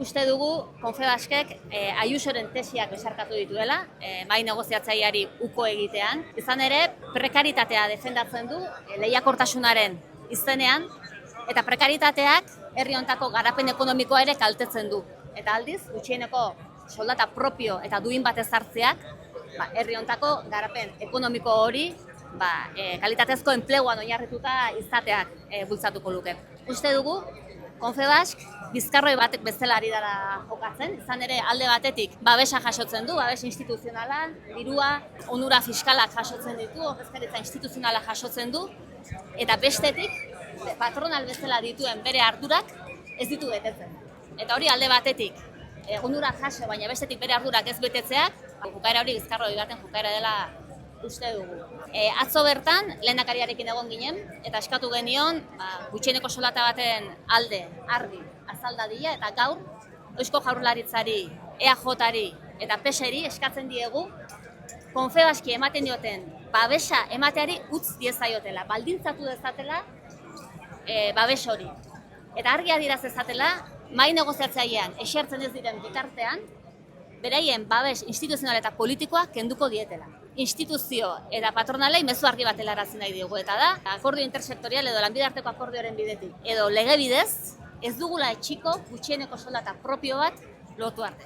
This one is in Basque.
Uste dugu Confebaskek Ayusoren tesiak besarkatu dituela, mahai negoziatzaileari uko egitean. Izan ere, prekaritatea defendatzen du lehiakortasunaren izenean, eta prekaritateak herri hontako garapen ekonomikoa ere kaltetzen du. Eta aldiz, gutxieneko soldata propio eta duin bat ezartzeak, herri hontako garapen ekonomiko hori kalitatezko enpleguan oinarrituta izateak bultzatuko luke. Uste dugu, Confebask bizkarroi batek bezala ari dara jokatzen, izan ere alde batetik babesa jasotzen du, babes instituzionala, dirua, onura fiskalak jasotzen ditu, ordezkaritza instituzionala jasotzen du, eta bestetik patronal bezala dituen bere ardurak ez ditu betetzen. Eta hori alde batetik onura jaso, baina bestetik bere ardurak ez betetzeak, jokaera hori bizkarroi baten jokaera dela uste dugu. Atzo bertan, lehendakariarekin egon ginen, eta eskatu genion, gutxieneko soldata baten alde, argi, azaldadila, eta gaur, Eusko Jaurlaritzari, EAJ-ari eta PSeri eskatzen diegu, Confebaski ematen dioten babesa emateari utz diezaiotela, baldintzatu dezatela babes hori. Eta argi adiraz dezatela, mahai negoziatzailean esertzen ez diren bitartean, beraien babes instituzional eta politikoa kenduko dietela. Instituzio eta patronalei mezu argi bat helarazi nahi diogu, eta da, akordio intersektorial edo lanbide-arteko akordioaren bidetik, edo lege bidez, ez dugula etxiko gutxieneko soldata propio bat lotu arte.